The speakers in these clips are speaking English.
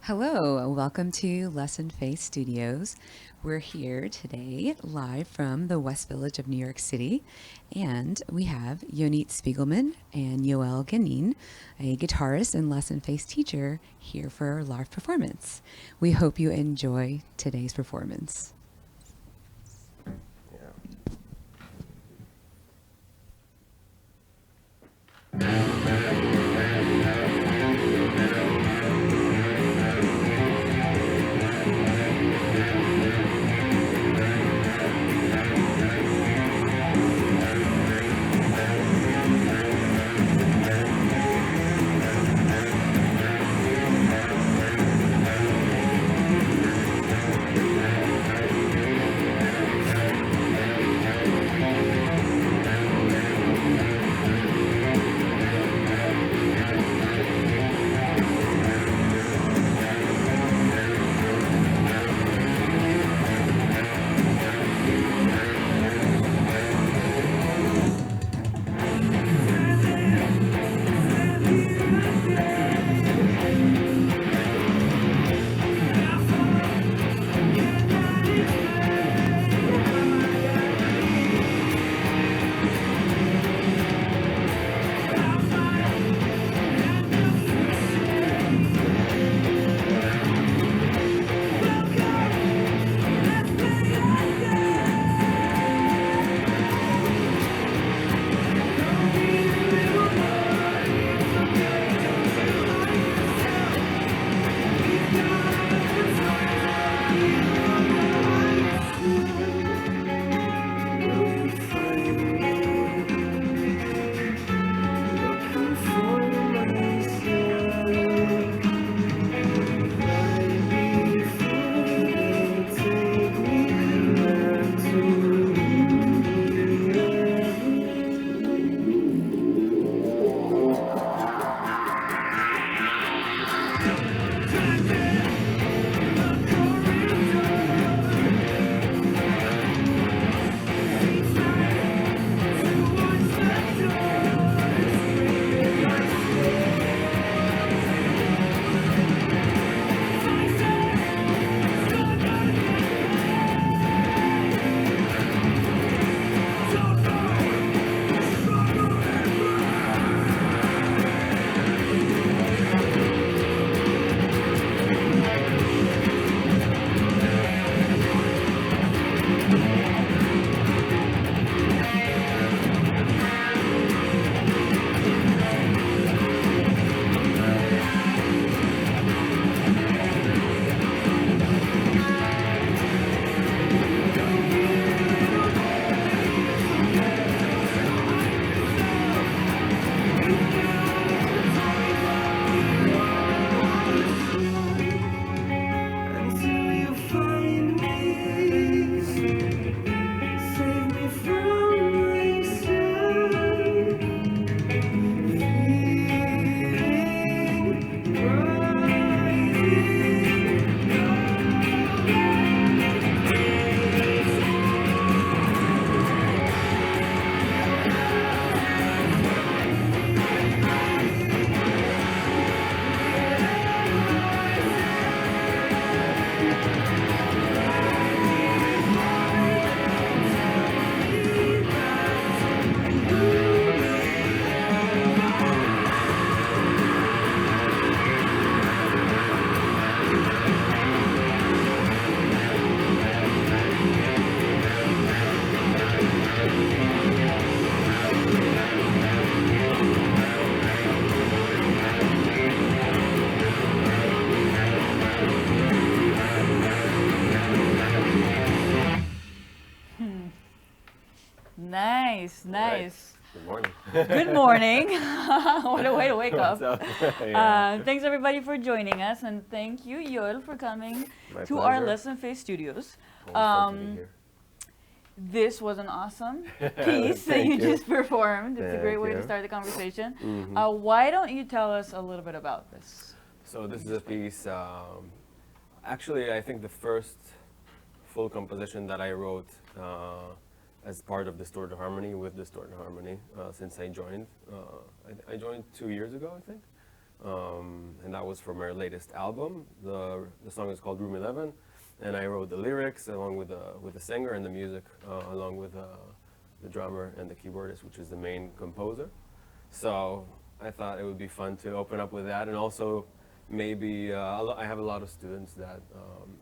Hello, welcome to Lessonface Studios. We're here today live from the West Village of New York City, and we have Yonit Spiegelman and Yoel Genin, a guitarist and Lessonface teacher, here for our live performance. We hope you enjoy today's performance. Nice. Good morning. Good morning. What a way to wake up. Yeah. Thanks everybody for joining us, and thank you, Yoel, for coming My to our pleasure. Lessonface Studios. Always fun to be here. This was an awesome piece that Thank you you. just performed. It's a great Thank way to you. start the conversation. Mhm. Why don't you tell us a little bit about this? So this is a piece, actually I think the first full composition that I wrote as part of Distorted Harmony with Distorted Harmony since I joined. I joined 2 years ago, I think. and that was from our latest album. The song is called Room 11, and I wrote the lyrics along with the singer, and the music along with the drummer and the keyboardist, which is the main composer. So I thought it would be fun to open up with that, and also maybe I have a lot of students that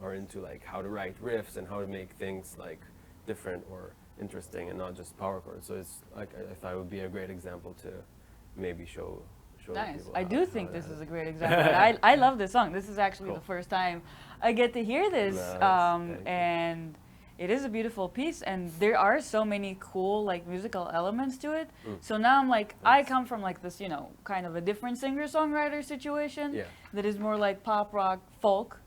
are into like how to write riffs and how to make things like different or interesting and not just power chords. So it's like I thought it would be a great example to maybe show Nice. people I how- do how think that this is is. a great example. I love this song. This is actually Cool. the first time I get to hear this, Nice. Thank you. and it is a beautiful piece. And there are so many cool like musical elements to it. So now I'm like, I Thanks. come from like this, you know, kind of a different singer-songwriter situation Yeah. that is more like pop rock, folk.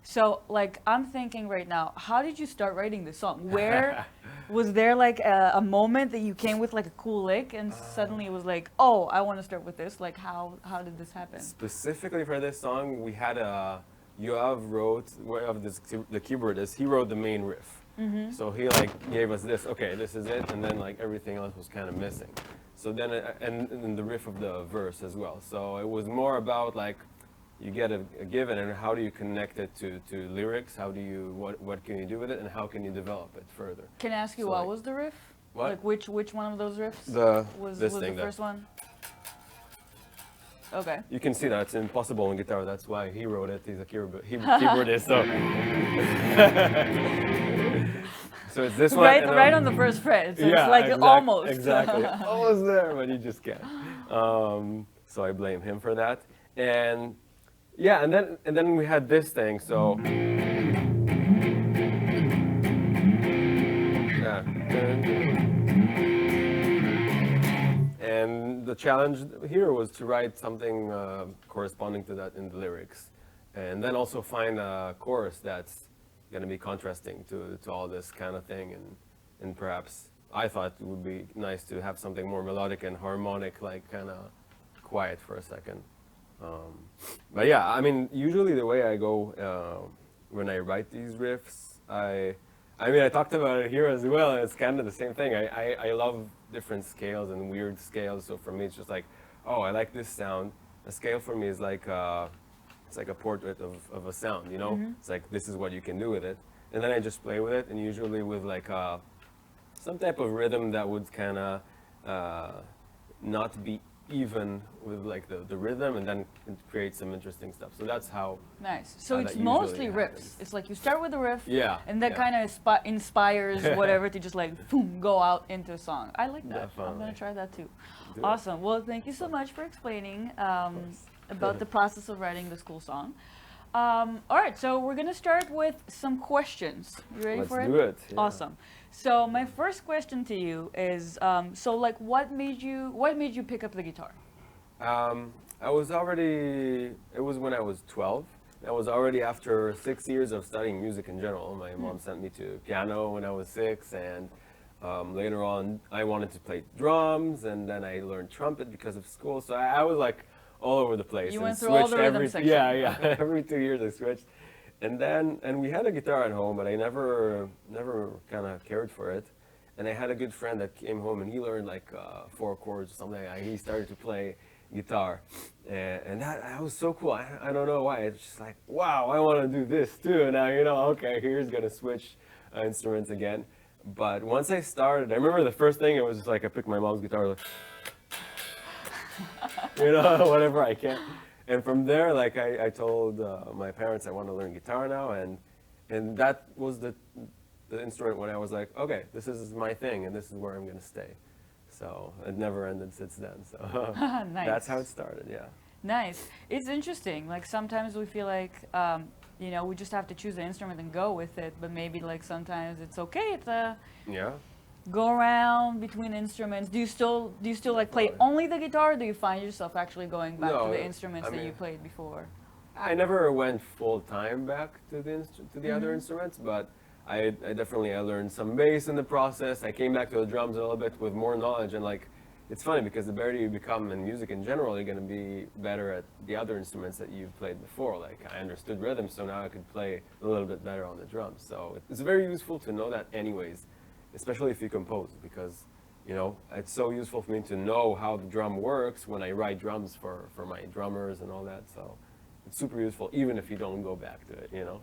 So like I'm thinking right now, how did you start writing this song? Where was there like a moment that you came with like a cool lick and suddenly it was like, oh, I want to start with this? Like how did this happen? Specifically for this song, we had Yoel wrote the keyboardist. He wrote the main riff. So he like gave us this. Okay, this is it, and then like everything else was kind of missing. So then and the riff of the verse as well. So it was more about like you get a given and how do you connect it to lyrics? How do you what can you do with it, and how can you develop it further? Can I ask you So, what like- was the riff? What? Like which one of those riffs was this the thing first one? Okay. You can see that it's impossible on guitar. That's why he wrote it. He's a keyboardist. So, so it's this one. Right, and, right on the first fret. So yeah, it's like almost. exactly, almost there, but you just can't. So I blame him for that. And yeah, and then we had this thing. So. Yeah. And the challenge here was to write something corresponding to that in the lyrics, and then also find a chorus that's going to be contrasting to all this kind of thing, and perhaps I thought it would be nice to have something more melodic and harmonic, like kind of quiet for a second. But yeah, I mean, usually the way I go when I write these riffs, I mean, I talked about it here as well, and it's kind of the same thing. I love different scales and weird scales, so for me it's just like, oh, I like this sound. A scale for me is like, it's like a portrait of a sound, you know? It's like, this is what you can do with it. And then I just play with it, and usually with like some type of rhythm that would kind of not be even with like the rhythm, and then it creates some interesting stuff. So that's how. Nice. So How it's that mostly usually riffs. happens. It's like you start with a riff, Yeah. and that yeah. kind of inspires whatever to just like boom, go out into a song. I like that. I'm Definitely. gonna try that too. Do it. Awesome. Well, thank you so much for explaining about the process of writing this cool song. All right, so we're gonna start with some questions. You ready Let's for it? do it. Yeah. Awesome. So my first question to you is, so like, what made you pick up the guitar? I was already, it was when I was 12. I was already after 6 years of studying music in general. My mom sent me to piano when I was 6, and later on I wanted to play drums, and then I learned trumpet because of school. So I was like all over the place. You and went through all switched the rhythm every, section. Yeah. Every 2 years I switched. And we had a guitar at home, but I never kind of cared for it. And I had a good friend that came home, and he learned like 4 chords or something. He started to play guitar, and that was so cool. I don't know why. It's just like, wow, I want to do this too. Now, okay, here's gonna switch instruments again. But once I started, I remember the first thing, it was just like I picked my mom's guitar, like, whatever I can. And from there, like I told my parents I want to learn guitar now, and that was the instrument when I was like, okay, this is my thing, and this is where I'm gonna stay. So it never ended since then. So Nice. that's how it started. Yeah. Nice. It's interesting. Like sometimes we feel like, we just have to choose an instrument and go with it. But maybe like sometimes it's okay to Yeah. go around between instruments. Do you still like play Definitely. only the guitar? Or do you find yourself actually going back No, to the instruments I that you mean- played before? I never went full time back to the other Mm-hmm. instruments, but I definitely learned some bass in the process. I came back to the drums a little bit with more knowledge, and like it's funny because the better you become in music in general, you're gonna be better at the other instruments that you've played before. Like I understood rhythm, so now I could play a little bit better on the drums. So it's very useful to know that anyways, especially if you compose, because you know, it's so useful for me to know how the drum works when I write drums for my drummers and all that. So it's super useful, even if you don't go back to it, you know.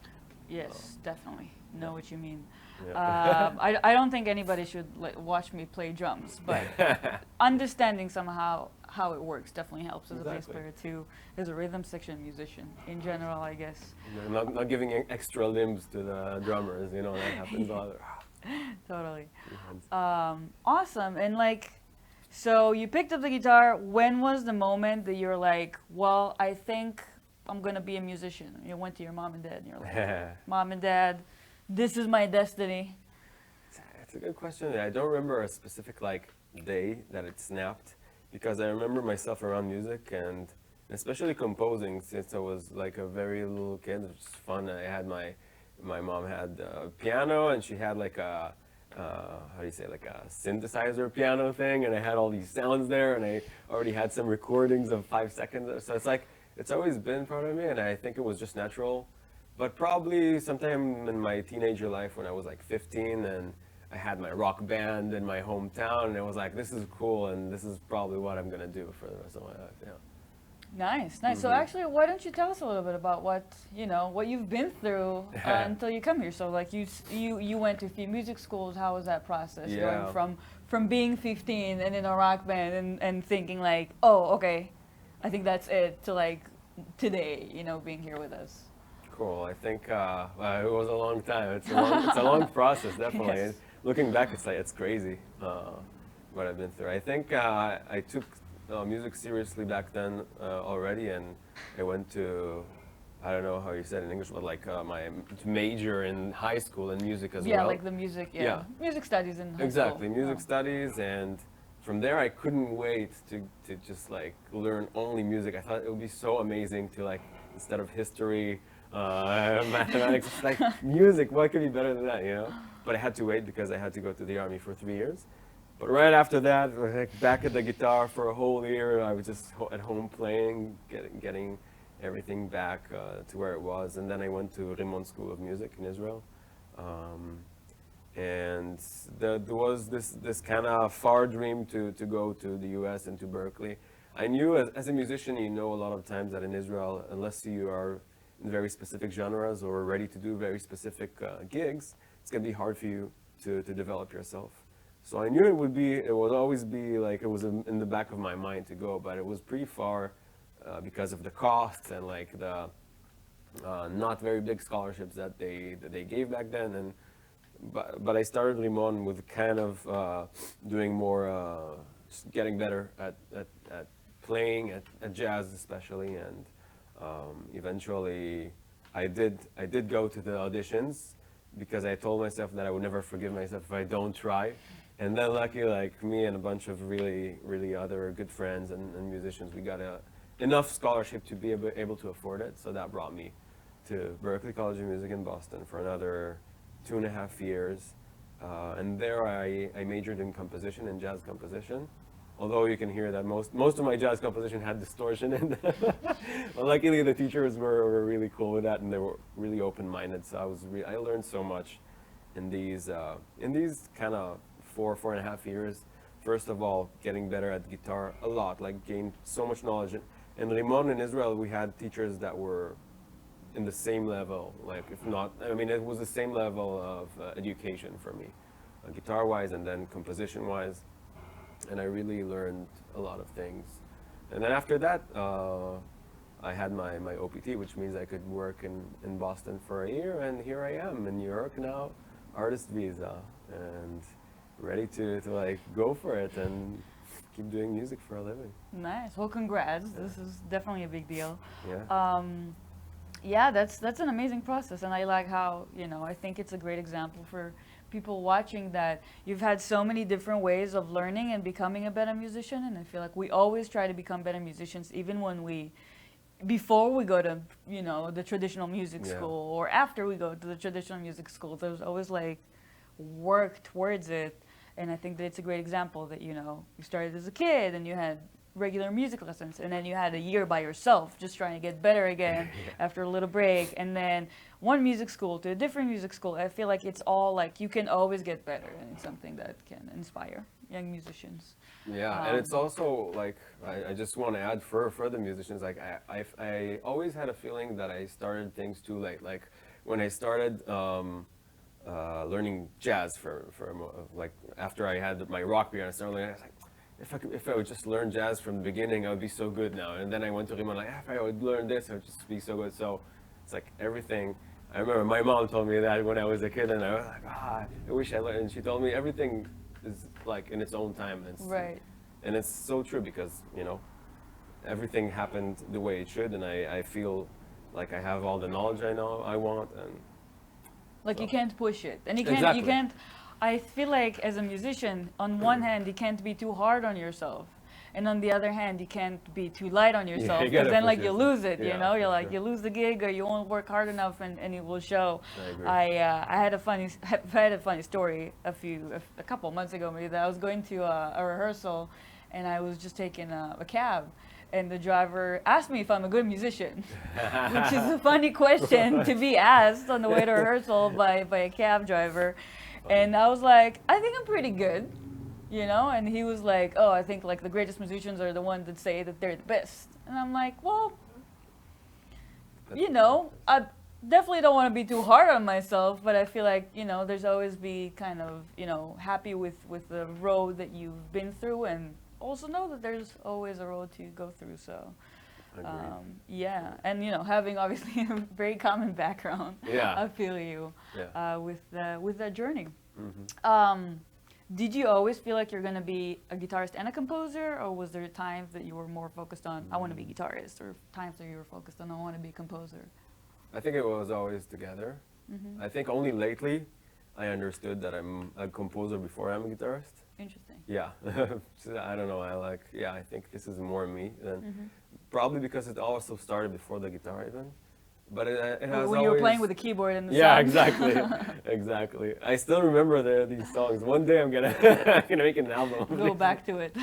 Yes, definitely. Know what you mean. Yeah. I don't think anybody should watch me play drums, but understanding somehow how it works definitely helps as a bass Exactly. player too, as a rhythm section musician in general, I guess. Not giving extra limbs to the drummers, you know, that happens a lot. Totally. Hands. Awesome. And like, so you picked up the guitar. When was the moment that you're like, well, I think I'm gonna be a musician? You went to your mom and dad, and you're like, Mom and Dad, this is my destiny. It's a good question. I don't remember a specific like day that it snapped because I remember myself around music and especially composing since I was like a very little kid. It was fun. I had my mom had a piano and she had like a how do you say, like a synthesizer piano thing, and I had all these sounds there, and I already had some recordings of 5 seconds. So it's like it's always been part of me, and I think it was just natural. But probably sometime in my teenager life when I was like 15 and I had my rock band in my hometown and I was like, this is cool and this is probably what I'm going to do for the rest of my life. Yeah. Nice, nice. So actually, why don't you tell us a little bit about what you've been through until you come here? So like you went to a few music schools. How was that process Yeah. going from being 15 and in a rock band and thinking like, oh, okay, I think that's it, to like today, being here with us? Cool. I think it was a long time. It's a long process, definitely. Yes. And looking back, it's crazy what I've been through. I think I took music seriously back then already, and I went to, I don't know how you said it in English, but like my major in high school in music as well. Yeah, like the music. Yeah, music studies in high Exactly, school. music Oh. studies, and from there I couldn't wait to just like learn only music. I thought it would be so amazing to like, instead of history, mathematics, just like music. What could be better than that, you know? But I had to wait because I had to go to the army for 3 years. But right after that, like back at the guitar for a whole year, I was just at home playing, getting everything back to where it was. And then I went to Rimon School of Music in Israel. And there was this kind of far dream to go to the US and to Berklee. I knew as a musician, you know, a lot of times that in Israel, unless you are in very specific genres or ready to do very specific gigs, it's going to be hard for you to develop yourself. So I knew it would always be like, it was in the back of my mind to go, but it was pretty far because of the costs and like the not very big scholarships that they gave back then. And but I started Rimon with kind of doing more, just getting better at playing at jazz especially, and eventually I did go to the auditions because I told myself that I would never forgive myself if I don't try. And then lucky, like me and a bunch of really other good friends and musicians, we got enough scholarship to be able to afford it. So that brought me to Berklee College of Music in Boston for another 2.5 years. And there I majored in composition and jazz composition. Although you can hear that most of my jazz composition had distortion in them. Well, luckily the teachers were really cool with that, and they were really open-minded. So I learned so much in these kind of 4.5 years. First of all, getting better at guitar a lot, like gained so much knowledge. In Rimon in Israel, we had teachers that were in the same level, like if not, I mean, it was the same level of education for me, guitar-wise and then composition-wise. And I really learned a lot of things. And then after that, I had my OPT, which means I could work in Boston for a year, and here I am in New York now, artist visa, and ready to like go for it and keep doing music for a living. Nice. Well, congrats. Yeah. This is definitely a big deal. Yeah. Yeah, that's an amazing process, and I like how, I think it's a great example for people watching that you've had so many different ways of learning and becoming a better musician. And I feel like we always try to become better musicians, even when before we go to, the traditional music school, or after we go to the traditional music school. There's always like work towards it. And I think that it's a great example that, you started as a kid and you had regular music lessons, and then you had a year by yourself just trying to get better again after a little break, and then one music school to a different music school. I feel like it's all like you can always get better, and it's something that can inspire young musicians. Yeah, and it's also like I just want to add for the musicians. Like I always had a feeling that I started things too late. Like when I started learning jazz like after I had my rock beer, I started learning. I was like, if I would just learn jazz from the beginning, I would be so good now. And then I went to Rimon like, if I would learn this, I would just be so good. So it's like everything. I remember my mom told me that when I was a kid, and I was like, I wish I learned. And she told me everything is like in its own time. Right. And it's so true because, you know, everything happened the way it should, and I feel like I have all the knowledge I know I want, and like so. You can't push it, and you Exactly. can't. I feel like as a musician, on one hand, you can't be too hard on yourself, and on the other hand, you can't be too light on yourself, you because gotta then like push you yourself. lose it. Yeah, You know, you're for like sure. you lose the gig, or you won't work hard enough, and it will show. I agree. I had a funny story a couple months ago maybe, that I was going to a rehearsal, and I was just taking a cab. And the driver asked me if I'm a good musician, which is a funny question to be asked on the way to rehearsal by a cab driver. And I was like, I think I'm pretty good, you know? And he was like, oh, I think like the greatest musicians are the ones that say that they're the best. And I'm like, well, you know, I definitely don't want to be too hard on myself, but I feel like, you know, there's always be kind of, you know, happy with the road that you've been through, and also know that there's always a road to go through. So Agreed. yeah, and you know, having obviously a very common background, Yeah. I feel you Yeah. with that journey. Mm-hmm. Did you always feel like you're gonna be a guitarist and a composer, or was there times that you were more focused on I want to be a guitarist, or times that you were focused on I want to be a composer? I think it was always together. I think only lately I understood that I'm a composer before I'm a guitarist. Interesting. Yeah, So I don't know. I think this is more me than probably because it also started before the guitar even. But it has When you were playing always- with the keyboard and the Yeah, songs. exactly, exactly. I still remember these songs. One day I'm gonna make an album. Go back to it.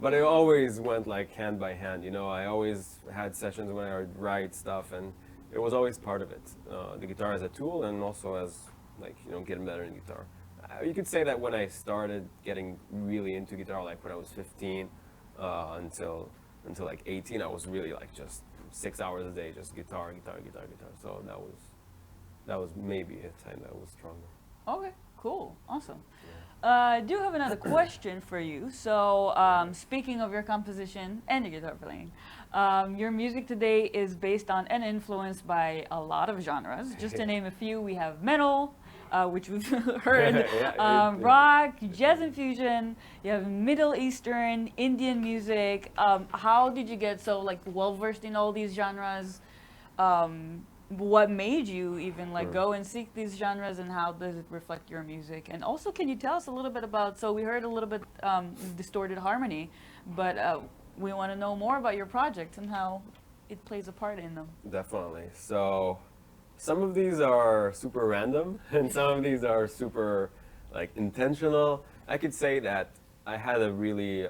But it always went like hand by hand. You know, I always had sessions when I would write stuff, and it was always part of it. The guitar as a tool, and also as like, you know, getting better in guitar. You could say that when I started getting really into guitar, like when I was 15 until like 18, I was really like just 6 hours a day, just guitar. So that was maybe a time that was stronger. Okay, cool, awesome. I do have another question for you. So, speaking of your composition and your guitar playing, your music today is based on and influenced by a lot of genres. Just to name a few, we have metal, which we've heard, rock, jazz infusion, you have Middle Eastern, Indian music. How did you get so like well versed in all these genres? What made you even like go and seek these genres, and how does it reflect your music? And also, can you tell us a little bit about, so we heard a little bit distorted harmony, but we want to know more about your projects and how it plays a part in them. Definitely. So some of these are super random and some of these are super like intentional. I could say that I had a really,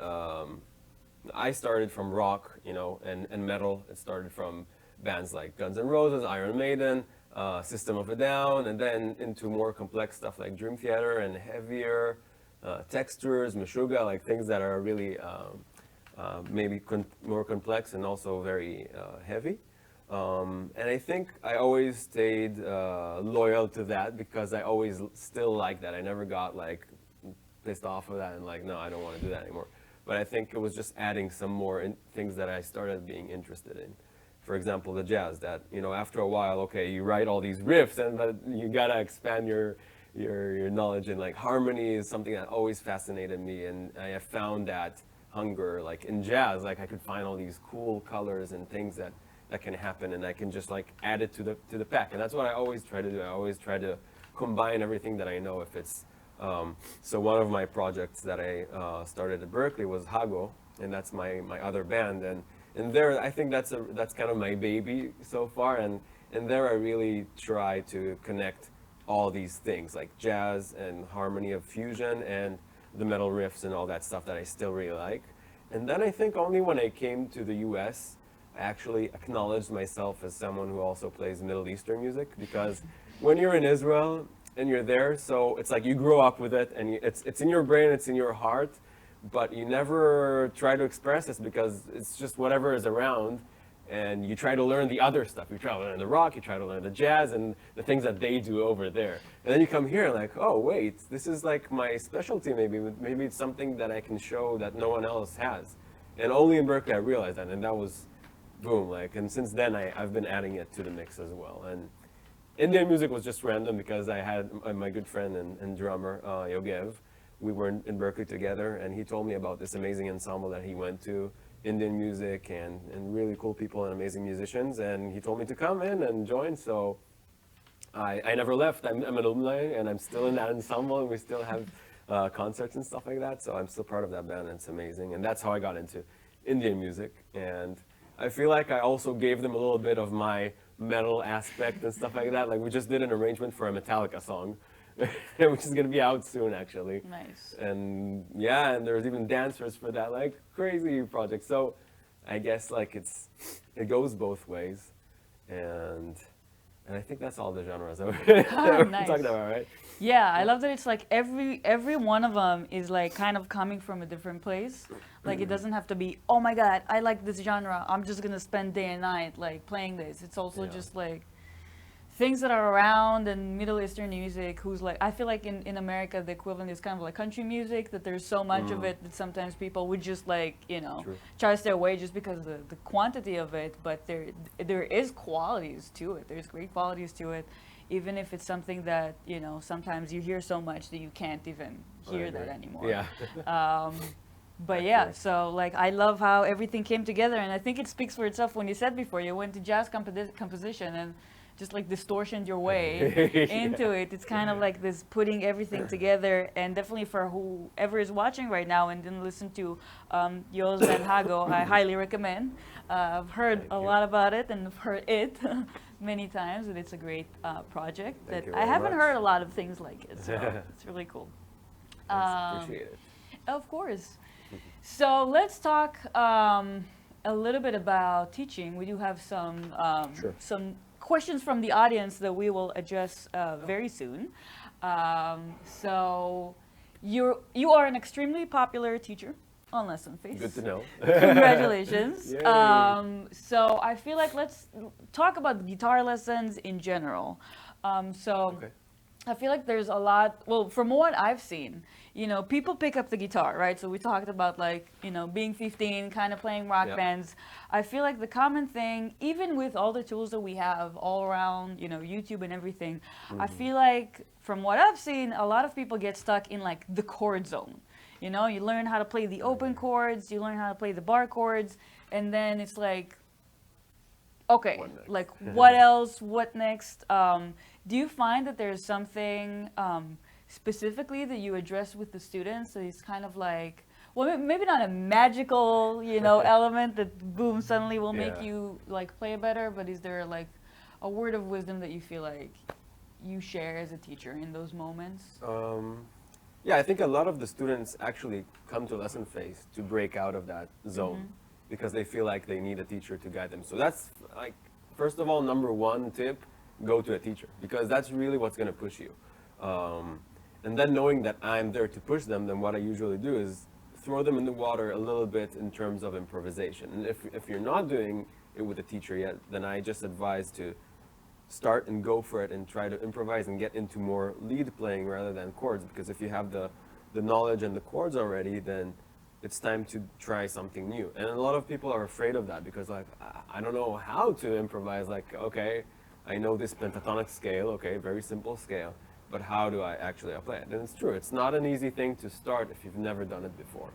I started from rock, you know, and metal. It started from bands like Guns N' Roses, Iron Maiden, System of a Down, and then into more complex stuff like Dream Theater and heavier textures, Meshuggah, like things that are really maybe more complex and also very heavy. And I think I always stayed loyal to that because I always still like that. I never got like pissed off of that and like, no, I don't want to do that anymore. But I think it was just adding some more things that I started being interested in. For example, the jazz, that, you know, after a while, okay, you write all these riffs, but you gotta expand your knowledge, and like harmony is something that always fascinated me, and I have found that hunger, like in jazz, like I could find all these cool colors and things that can happen, and I can just like add it to the pack, and that's what I always try to do. I always try to combine everything that I know. If it's so one of my projects that I started at Berklee was HAGO, and that's my other band, and there, I think that's kind of my baby so far, and there I really try to connect all these things like jazz and harmony of fusion and the metal riffs and all that stuff that I still really like. And then I think only when I came to the US, I actually acknowledged myself as someone who also plays Middle Eastern music, because when you're in Israel and you're there, so it's like you grow up with it and it's in your brain, it's in your heart, but you never try to express this because it's just whatever is around. And you try to learn the other stuff. You try to learn the rock, you try to learn the jazz and the things that they do over there. And then you come here and like, oh wait, this is like my specialty maybe. Maybe it's something that I can show that no one else has. And only in Berklee I realized that, and that was boom. Like, and since then I've been adding it to the mix as well. And Indian music was just random because I had my good friend and drummer, Yogev. We were in Berklee together, and he told me about this amazing ensemble that he went to, Indian music and really cool people and amazing musicians, and he told me to come in and join, so I never left. I'm an alumni, and I'm still in that ensemble, and we still have concerts and stuff like that, so I'm still part of that band, and it's amazing, and that's how I got into Indian music, and I feel like I also gave them a little bit of my metal aspect and stuff like that. Like, we just did an arrangement for a Metallica song, which is going to be out soon, actually. Nice. And yeah, and there's even dancers for that, like, crazy project. So I guess like it goes both ways, and I think that's all the genres that we're Nice. talking about, right? Yeah, I love that it's like every one of them is like kind of coming from a different place. Like it doesn't have to be, oh my God, I like this genre, I'm just gonna spend day and night like playing this. It's also just like things that are around, and Middle Eastern music, who's like, I feel like in America the equivalent is kind of like country music, that there's so much of it that sometimes people would just like, you know, True. try to stay away just because of the quantity of it, but there is qualities to it. There's great qualities to it, even if it's something that, you know, sometimes you hear so much that you can't even hear that anymore. Yeah. But yeah, so like I love how everything came together, and I think it speaks for itself when you said before you went to jazz composition and just like distortioned your way into it. It's kind of like this putting everything together, and definitely for whoever is watching right now and didn't listen to Yoel's and HAGO, I highly recommend. I've heard a lot about it and I've heard it many times, and it's a great project Thank that you I very haven't much. heard a lot of things like it, so it's really cool. Appreciate it. Of course. So let's talk a little bit about teaching. We do have some questions from the audience that we will address very soon. So you are an extremely popular teacher on Lessonface. Good to know. Congratulations. Yay. So I feel like let's talk about guitar lessons in general. Okay. I feel like there's a lot, well, from what I've seen, you know, people pick up the guitar, right? So we talked about like, you know, being 15, kind of playing rock bands. I feel like the common thing, even with all the tools that we have all around, you know, YouTube and everything, I feel like from what I've seen, a lot of people get stuck in like the chord zone. You know, you learn how to play the open chords, you learn how to play the bar chords, and then it's like, okay, like what else, what next? Do you find that there's something specifically that you address with the students that is kind of like, well, maybe not a magical, you know, element that boom suddenly will make you like play better, but is there like a word of wisdom that you feel like you share as a teacher in those moments? Yeah, I think a lot of the students actually come to Lessonface to break out of that zone because they feel like they need a teacher to guide them. So that's like, first of all, number one tip, go to a teacher, because that's really what's going to push you. And then knowing that I'm there to push them, then what I usually do is throw them in the water a little bit in terms of improvisation. And if you're not doing it with a teacher yet, then I just advise to start and go for it and try to improvise and get into more lead playing rather than chords, because if you have the knowledge and the chords already, then it's time to try something new. And a lot of people are afraid of that because like, I don't know how to improvise. Like, okay, I know this pentatonic scale, okay, very simple scale, but how do I actually apply it? And it's true, it's not an easy thing to start if you've never done it before.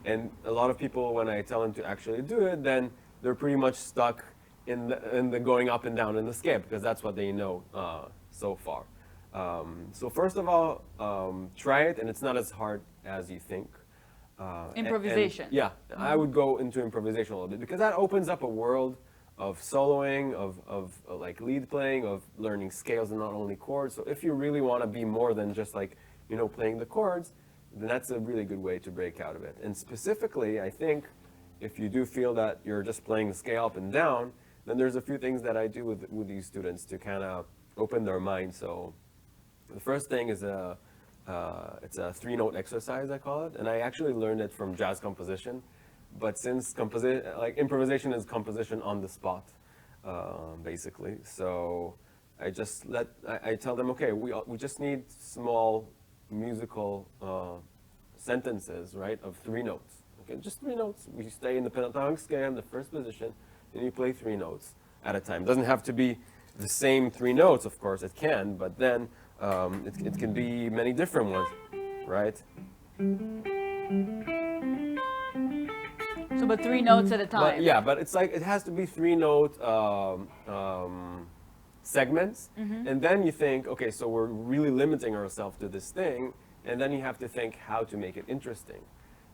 And a lot of people, when I tell them to actually do it, then they're pretty much stuck in the going up and down in the scale, because that's what they know so far. So first of all, try it, and it's not as hard as you think. Improvisation. Yeah, I would go into improvisation a little bit, because that opens up a world of soloing, of like lead playing, of learning scales and not only chords. So if you really want to be more than just like, you know, playing the chords, then that's a really good way to break out of it. And specifically, I think if you do feel that you're just playing the scale up and down, then there's a few things that I do with these students to kind of open their mind. So the first thing is it's a 3-note exercise, I call it, and I actually learned it from jazz composition. But since improvisation is composition on the spot, basically, so I tell them, okay, we just need small musical sentences, right, of 3 notes. Okay, just 3 notes. We stay in the pentatonic scale, the first position, and you play 3 notes at a time. It doesn't have to be the same 3 notes, of course, it can, but then it can be many different ones, right? So, but 3 notes at a time. But, yeah, but it's like it has to be 3-note segments, and then you think, okay, so we're really limiting ourselves to this thing, and then you have to think how to make it interesting,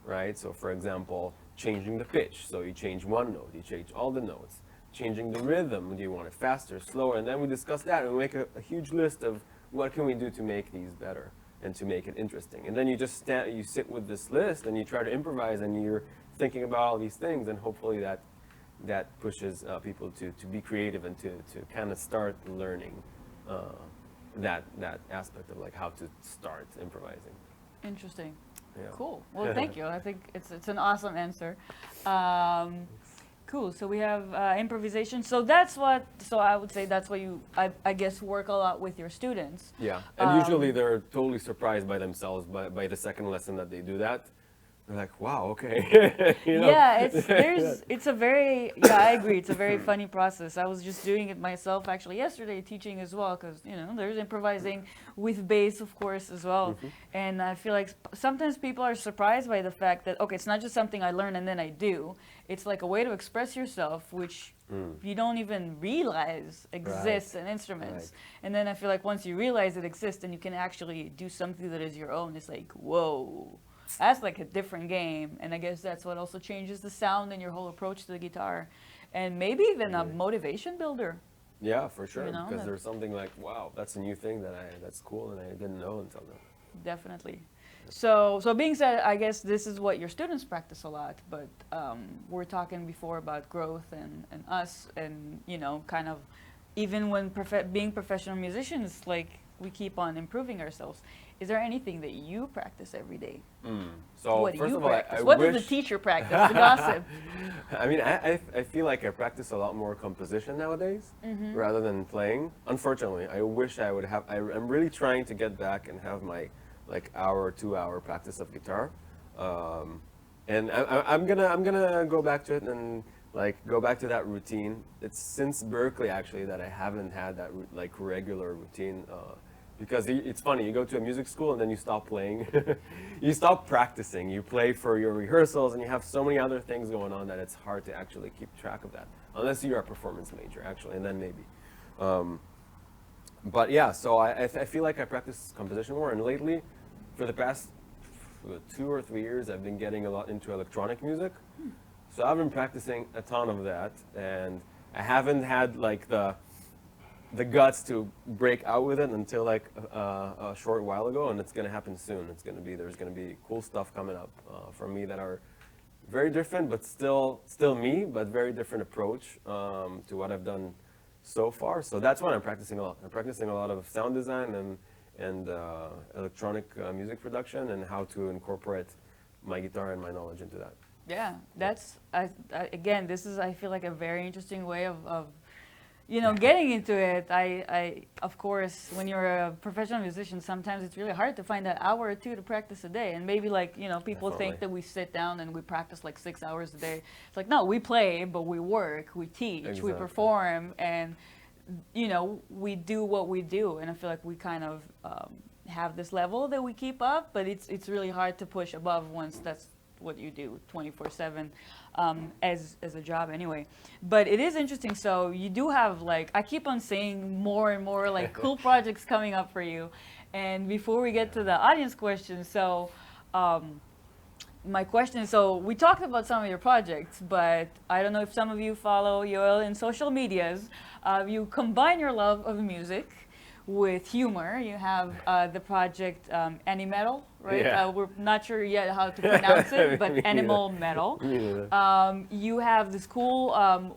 right? So, for example, changing the pitch. So you change 1 note, you change all the notes. Changing the rhythm. Do you want it faster, slower? And then we discuss that, and we make a huge list of what can we do to make these better and to make it interesting. And then you just you sit with this list and you try to improvise, and you're thinking about all these things, and hopefully that pushes people to be creative and to kind of start learning that aspect of like how to start improvising. Interesting. Yeah. Cool. Well, thank you. I think it's an awesome answer. Cool. So we have improvisation. So I would say that's what you, I guess, work a lot with your students. Yeah, and usually they're totally surprised by themselves by the second lesson that they do that. They're like, wow, okay. You know? Yeah, it's a very, I agree. It's a very funny process. I was just doing it myself actually yesterday, teaching as well, because, there's improvising with bass, of course, as well. And I feel like sometimes people are surprised by the fact that, okay, it's not just something I learn and then I do. It's like a way to express yourself, which you don't even realize exists in instruments. Right. And then I feel like once you realize it exists and you can actually do something that is your own, it's like, whoa. That's like a different game, and I guess that's what also changes the sound and your whole approach to the guitar, and maybe even a motivation builder. Yeah, for sure. You know, because there's something like, wow, that's a new thing that's cool, and I didn't know until now. Definitely. So being said, I guess this is what your students practice a lot, but we're talking before about growth and us, and kind of even when being professional musicians, like we keep on improving ourselves. Is there anything that you practice every day? So what do first you of all, practice? I What wish, does the teacher practice? The gossip. I mean, I feel like I practice a lot more composition nowadays rather than playing. Unfortunately, I wish I would have. I'm really trying to get back and have my like hour, 2-hour practice of guitar, and I'm gonna go back to it and like go back to that routine. It's since Berklee actually that I haven't had that like regular routine. Because it's funny, you go to a music school and then you stop playing. You stop practicing. You play for your rehearsals and you have so many other things going on that it's hard to actually keep track of that. Unless you're a performance major, actually, and then maybe. But yeah, so I feel like I practice composition more. And lately, for the past 2 or 3 years, I've been getting a lot into electronic music. So I've been practicing a ton of that. And I haven't had like the guts to break out with it until like a short while ago, and it's going to happen soon. There's going to be cool stuff coming up from me that are very different, but still me, but very different approach to what I've done so far. So that's what I'm practicing a lot. I'm practicing a lot of sound design and electronic music production, and how to incorporate my guitar and my knowledge into that. Yeah, that's again, this is, I feel like, a very interesting way of getting into it. I of course, when you're a professional musician, sometimes it's really hard to find that hour or 2 to practice a day. And maybe like, people think that we sit down and we practice like 6 hours a day. It's like, no, we play, but we work, we teach, we perform, and we do what we do. And I feel like we kind of have this level that we keep up, but it's really hard to push above once that's what you do 24/7 as a job anyway. But it is interesting. So you do have, like, I keep on saying more and more like cool projects coming up for you. And before we get to the audience questions, so my question is, so we talked about some of your projects, but I don't know if some of you follow Yoel in social medias. You combine your love of music with humor. You have the project Metal. right? Yeah. We're not sure yet how to pronounce it, but Me animal neither. metal. Me neither. You have this cool,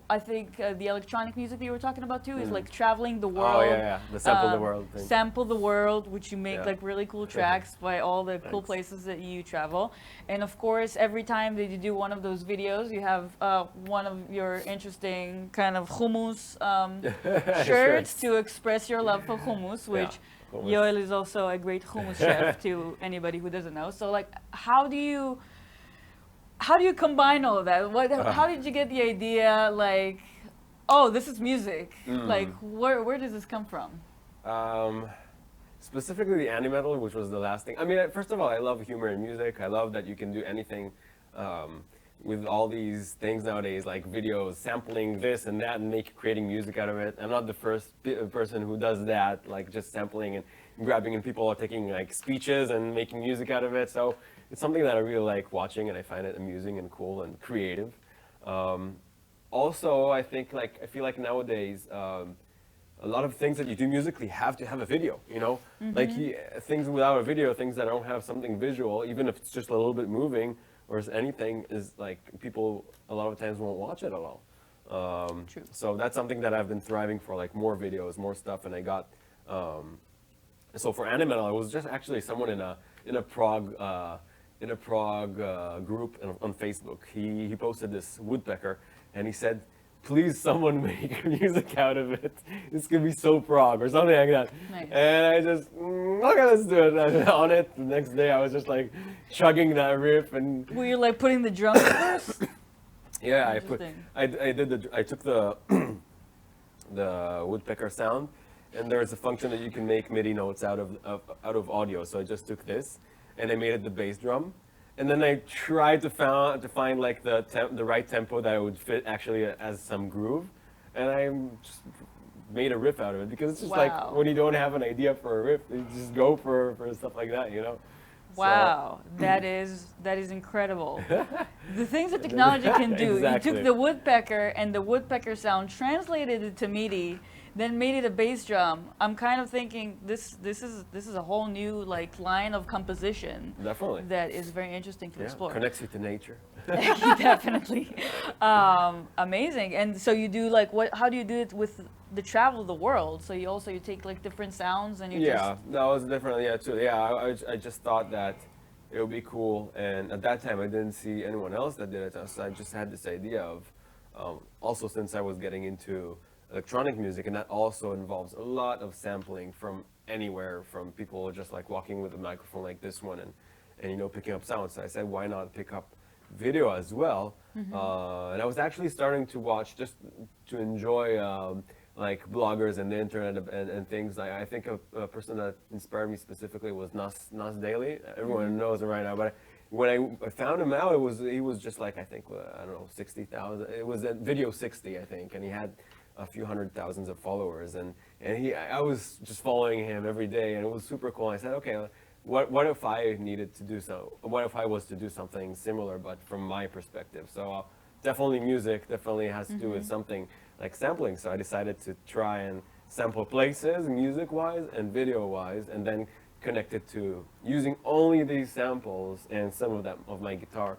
I think the electronic music that you were talking about too is like traveling the Oh, world. yeah. The sample the world thing. Sample the world, which you make Yeah. like really cool tracks by all the cool Thanks. places that you travel. And of course, every time that you do one of those videos, you have one of your interesting kind of hummus shirts to express your love for hummus, which hummus. Yoel is also a great hummus chef to anybody who doesn't know. So like, how do you combine all of that? How did you get the idea? Like, oh, this is music. Like, where does this come from? Specifically the animetal, which was the last thing. I mean, first of all, I love humor in music. I love that you can do anything with all these things nowadays, like videos, sampling this and that, and creating music out of it. I'm not the first person who does that, like just sampling and grabbing, and people are taking like speeches and making music out of it. So it's something that I really like watching, and I find it amusing and cool and creative. Also, I feel like nowadays, a lot of things that you do musically have to have a video, you know? Like things without a video, things that don't have something visual, even if it's just a little bit moving or anything, is like people a lot of times won't watch it at all. True. So that's something that I've been thriving for, like more videos, more stuff, and I got, so for Animetal, I was just actually someone in a prog group on Facebook. He posted this woodpecker, and he said, please someone make music out of it. This could be so prog or something like that. Nice. And I just, okay, let's do it. And on it, the next day I was just like chugging that riff and Were you like putting the drums first? yeah, Interesting. I took the the woodpecker sound, and there's a function that you can make MIDI notes out of audio. So I just took this and I made it the bass drum. And then I tried to find like the right tempo that would fit actually as some groove, and I just made a riff out of it, because it's just like when you don't have an idea for a riff, you just go for stuff like that, you know. Wow, that is incredible. The things that technology can do. Exactly. You took the woodpecker and the woodpecker sound, translated it to MIDI, then made it a bass drum. I'm kind of thinking this is a whole new like line of composition. Definitely. That is very interesting to explore. Connects you to nature. Definitely. Amazing. And so you do like how do you do it with the travel of the world? So you take like different sounds and you that was different. Yeah, too. Yeah, I just thought that it would be cool, and at that time I didn't see anyone else that did it, so I just had this idea of, also since I was getting into electronic music, and that also involves a lot of sampling from anywhere, from people just like walking with a microphone like this one and you know, picking up sounds. So I said, why not pick up video as well? And I was actually starting to watch, just to enjoy like bloggers and the internet and things. I think a person that inspired me specifically was Nas Daily. Everyone knows him right now, but when I found him out, he was just like, I think, I don't know, 60,000. It was at Video 60, I think, and he had a few hundred thousands of followers, and I was just following him every day, and it was super cool. I said, okay, what if I needed to do so? What if I was to do something similar, but from my perspective? So definitely music definitely has to do with something like sampling. So I decided to try and sample places, music-wise and video-wise, and then connect it to using only these samples and some of them of my guitar.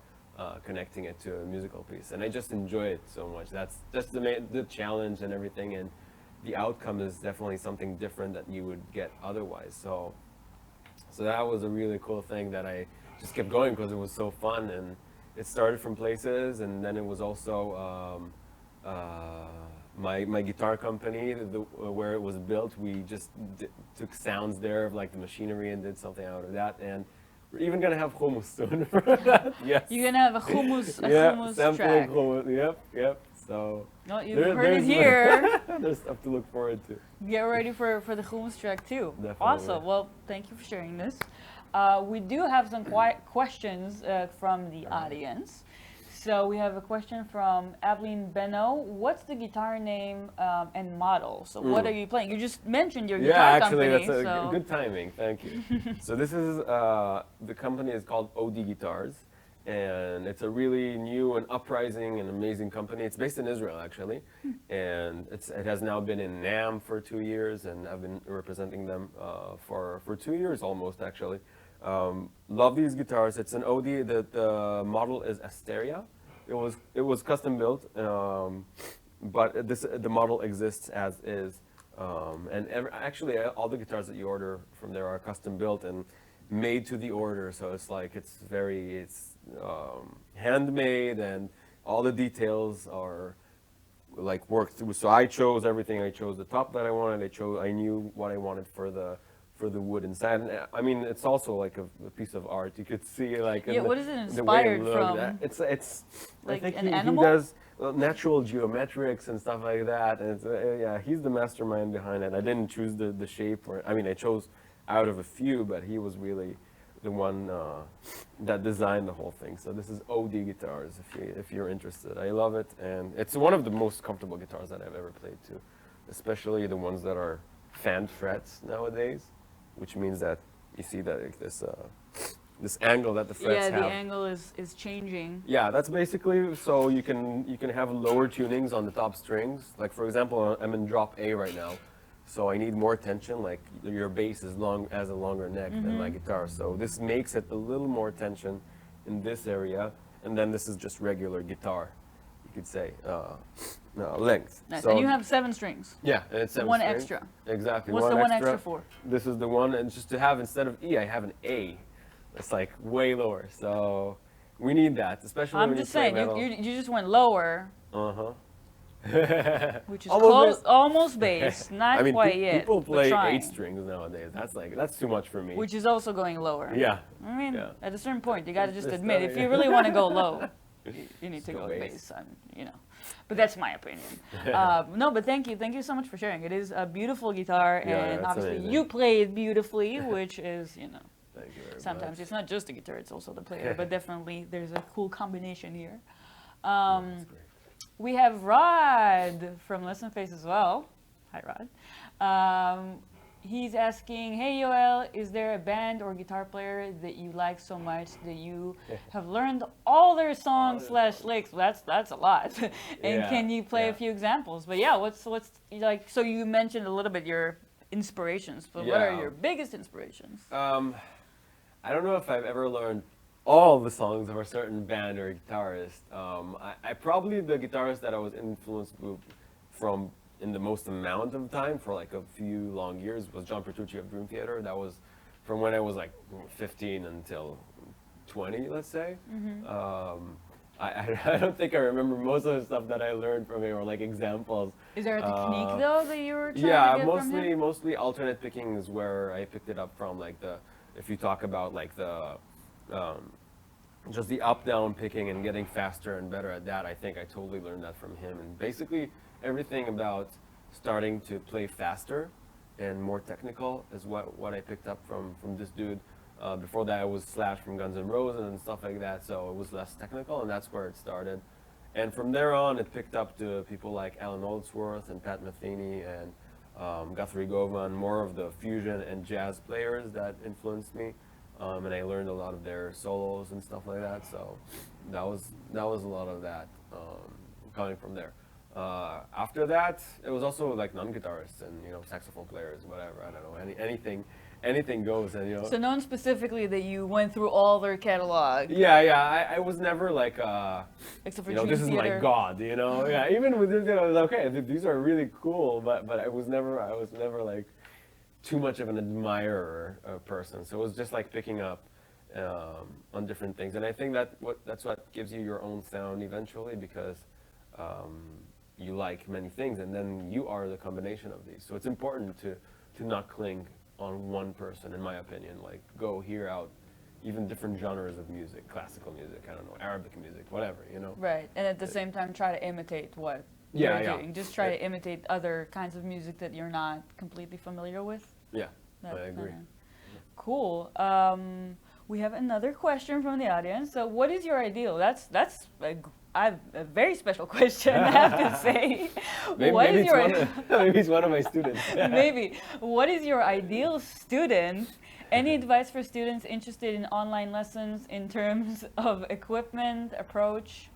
Connecting it to a musical piece, and I just enjoy it so much. That's just the challenge and everything, and the outcome is definitely something different that you would get otherwise. So that was a really cool thing that I just kept going because it was so fun, and it started from places, and then it was also my guitar company, where it was built. We just took sounds there of like the machinery and did something out of that, and we're even gonna have hummus soon for that. Yes. You're gonna have a hummus sampling track. Hummus. Yep. So. No, you've heard it here. There's stuff to look forward to. Get ready for the hummus track too. Definitely. Awesome. Well, thank you for sharing this. We do have some questions from the audience. So we have a question from Adeline Beno. What's the guitar name and model? So what are you playing? You just mentioned your guitar company. Yeah, actually, that's good timing. Thank you. So this is, the company is called OD Guitars, and it's a really new and uprising and amazing company. It's based in Israel, actually, and it has now been in NAM for 2 years, and I've been representing them for 2 years almost, actually. Love these guitars. It's an OD. The model is Asteria. It was custom built, but the model exists as is. And actually, all the guitars that you order from there are custom built and made to the order. So it's like it's handmade, and all the details are like worked through. So I chose everything. I chose the top that I wanted. I knew what I wanted for the wood inside. And I mean, it's also like a piece of art. You could see like Yeah, what is it the way inspired looked. from? It's Like I think an he animal? does natural geometrics and stuff like that. And it's, yeah, he's the mastermind behind it. I didn't choose the shape, or I mean, I chose out of a few, but he was really the one that designed the whole thing. So this is OD guitars, if you're interested. I love it, and it's one of the most comfortable guitars that I've ever played too, especially the ones that are fan frets nowadays, which means that you see that like this angle that the frets Yeah, have. the angle is changing. Yeah, that's basically so you can have lower tunings on the top strings. Like for example, I'm in drop A right now, so I need more tension. Like your bass has a longer neck than my guitar, so this makes it a little more tension in this area, and then this is just regular guitar, you could say, length. Nice. So And you have 7 strings. yeah, and it's 7 One strings. extra. Exactly. What's the one extra for? This is the one, and just to have instead of E, I have an A. It's like way lower, so we need that, especially I'm when just you play saying, metal. you just went lower, Uh-huh. which is Almost almost bass, not I mean, quite yet. people but play trying, 8 strings nowadays. That's too much for me. which is also going lower. Yeah. I mean, Yeah. at a certain point, you got to just Just admit, gotta- if you really want to go low, you need to go go bass. bass. You know, but that's my opinion. No, but thank you so much for sharing. It is a beautiful guitar, Yeah, and it's obviously amazing. you play it beautifully, which is, you know, Thank you very sometimes much. it's not just the guitar, it's also the player, but definitely there's a cool combination here. That's great. We have Rod from Lessonface as well. Hi, Rod. He's asking, hey, Yoel, is there a band or guitar player that you like so much that you have learned all their songs / licks? Well, that's a lot. And Yeah, can you play a yeah. few examples? But yeah, what's like? So you mentioned a little bit your inspirations, but what are Yeah. your biggest inspirations? I don't know if I've ever learned all the songs of a certain band or guitarist. I probably the guitarist that I was influenced from in the most amount of time for like a few long years was John Petrucci of Dream Theater. That was from when I was like 15 until 20, let's say. I don't think I remember most of the stuff that I learned from him or like examples. Is there a technique though that you were trying Yeah, to get from him? mostly alternate picking is where I picked it up from. Like if you talk about like just the up-down picking and getting faster and better at that, I think I totally learned that from him. And basically everything about starting to play faster and more technical is what I picked up from this dude. Before that, I was Slash from Guns N' Roses and stuff like that, so it was less technical, and that's where it started. And from there on, it picked up to people like Alan Oldsworth and Pat Metheny and Guthrie Govan, more of the fusion and jazz players that influenced me. And I learned a lot of their solos and stuff like that. So that was a lot of that coming from there. After that, it was also like non-guitarists and saxophone players, whatever. I don't know, anything goes. And So known specifically that you went through all their catalog, yeah. I was never like except for this Dream is Theater. my god. Yeah. Even with this, I was like, okay, these are really cool, but I was never like too much of an admirer person. So it was just like picking up on different things, and I think that's what gives you your own sound eventually, because you like many things, and then you are the combination of these. So it's important to not cling on one person, in my opinion. Like go hear out even different genres of music, classical music, I don't know, Arabic music, whatever, Right, and at the same time try to imitate what Yeah, they're yeah. doing. Just try to imitate other kinds of music that you're not completely familiar with. Yeah, That's I agree. Cool. We have another question from the audience. So, what is your ideal? That's a very special question, I have to say. Maybe it's one of my students. Maybe. What is your ideal student? Any advice for students interested in online lessons in terms of equipment, approach?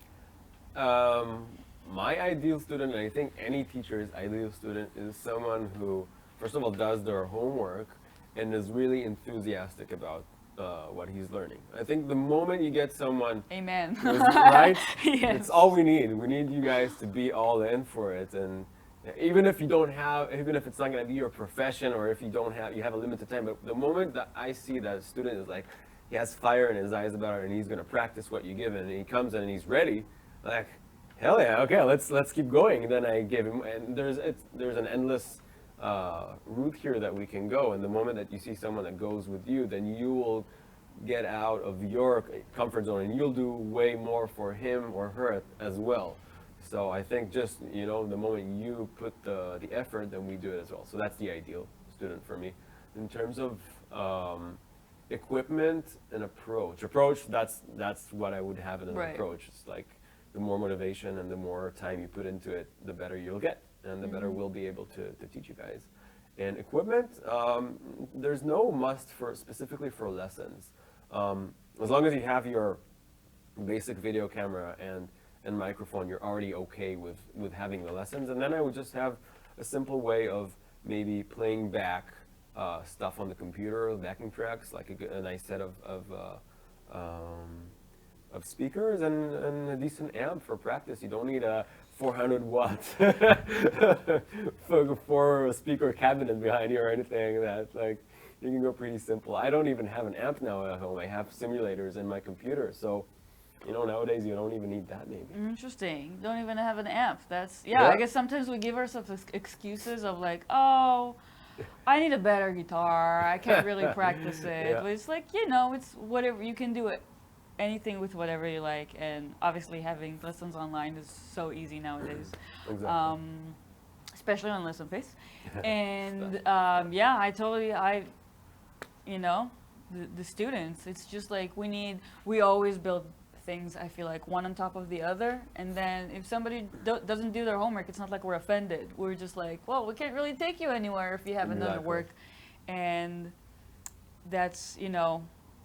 My ideal student, and I think any teacher's ideal student, is someone who, first of all, does their homework and is really enthusiastic about what he's learning. I think the moment you get someone Amen. right, Yes. it's all we need. We need you guys to be all in for it, and even if you don't have, even if it's not going to be your profession, or if you don't have, you have a limited time. But the moment that I see that a student is like, he has fire in his eyes about it, and he's going to practice what you give him, and he comes in and he's ready, like, hell yeah, okay, let's keep going. And then I give him, and there's an endless route here that we can go. And the moment that you see someone that goes with you, then you will get out of your comfort zone, and you'll do way more for him or her as well. So I think just, the moment you put the effort, then we do it as well. So that's the ideal student for me. In terms of equipment and approach, that's what I would have in an approach. It's like the more motivation and the more time you put into it, the better you'll get, and the better we'll be able to teach you guys. And equipment, there's no must specifically for lessons. As long as you have your basic video camera and microphone, you're already okay with having the lessons. And then I would just have a simple way of maybe playing back stuff on the computer, backing tracks, like a nice set of speakers and a decent amp for practice. You don't need a 400 watt for a speaker cabinet behind you or anything. That, like, you can go pretty simple. I don't even have an amp now at home. I have simulators in my computer, so nowadays you don't even need that, maybe. Interesting. Don't even have an amp. That's I guess sometimes we give ourselves excuses of like, oh, I need a better guitar. I can't really practice it. Yeah. But it's like, it's whatever. You can do it, anything with whatever you like. And obviously having lessons online is so easy nowadays. Exactly. Especially on Lessonface. And the students, it's just like we always build things, I feel like, one on top of the other, and then if somebody doesn't do their homework, it's not like we're offended. We're just like, well, we can't really take you anywhere if you haven't done the work. And that's,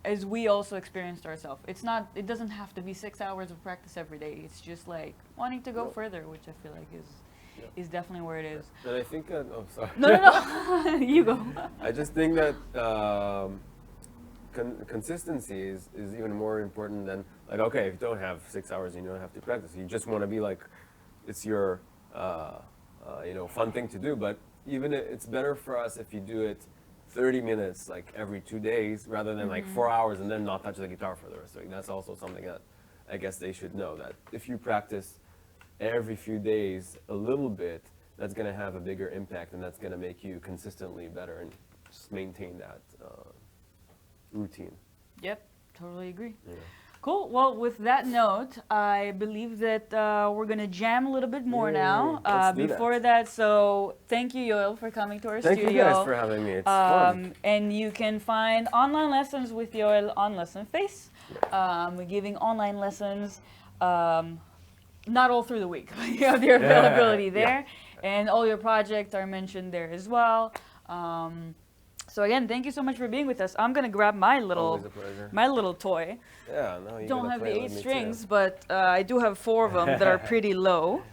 as we also experienced ourselves, it doesn't have to be 6 hours of practice every day. It's just like wanting to go further, which I feel like is definitely where it is. And I think that, sorry. No. You go. I just think that consistency is even more important than, like, okay, if you don't have 6 hours, you don't have to practice. You just want to be like, it's your fun thing to do. But even it's better for us if you do it 30 minutes like every 2 days rather than like 4 hours and then not touch the guitar for the rest of the week. That's also something that I guess they should know, that if you practice every few days a little bit, that's going to have a bigger impact, and that's going to make you consistently better and just maintain that routine. Yep, totally agree. Yeah. Cool. Well, with that note, I believe that we're going to jam a little bit more now. Let's do before that, so thank you, Yoel, for coming to our studio. Thank you guys for having me. It's fun. And you can find online lessons with Yoel on Lessonface. We're giving online lessons not all through the week. You have your availability there. And all your projects are mentioned there as well. So again, thank you so much for being with us. I'm gonna grab my little toy. Yeah, no, you Don't have the 8 strings, but I do have 4 of them that are pretty low.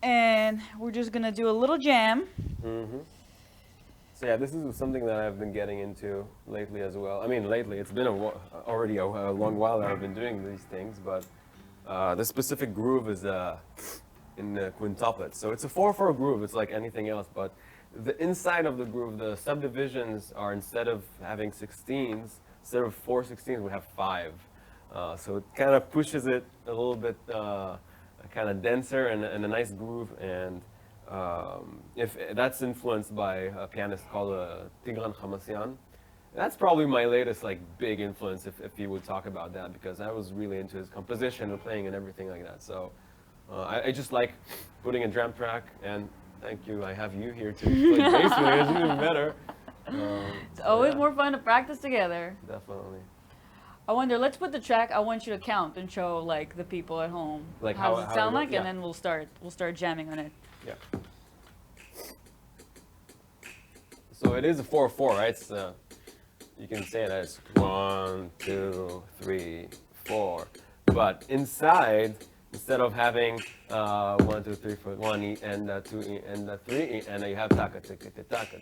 And we're just gonna do a little jam. Mm-hmm. So yeah, this is something that I've been getting into lately as well. I mean, lately, it's been already a long while that I've been doing these things, but this specific groove is in the quintuplet. So it's a 4/4 groove. It's like anything else, but the inside of the groove, the subdivisions are, instead of having 16s, instead of 4 16s, we have 5. So it kind of pushes it a little bit kind of denser and a nice groove. And if that's influenced by a pianist called Tigran Hamasyan. That's probably my latest big influence, if you would talk about that, because I was really into his composition and playing and everything like that. So I just like putting a drum track, and thank you, I have you here to play bass with it. It's even better. It's always more fun to practice together. Definitely. I wonder, let's put the track, I want you to count and show the people at home. Like how does it sound like? Yeah. And then we'll start jamming on it. Yeah. So it is a 4/4, right? It's, you can say it as 1, 2, 3, 4. But inside, instead of having 1, 2, 3, 4, 1 E and 2 E and 3 E, and you have taka taka taka taka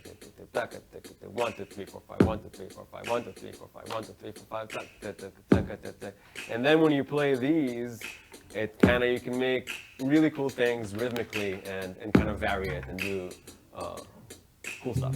taka taka 1, 2, 3, 4, 5, 1, 2, 3, 4, 5, 1, 2, 3, 4, 5, 1, 2, 3, 4, 5, taka taka taka. And then when you play these, it kind of, you can make really cool things rhythmically and kind of vary it and do cool stuff.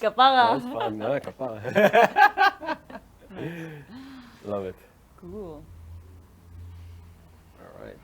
That Kapara. was fun. No, kapara. Love it. Cool. All right.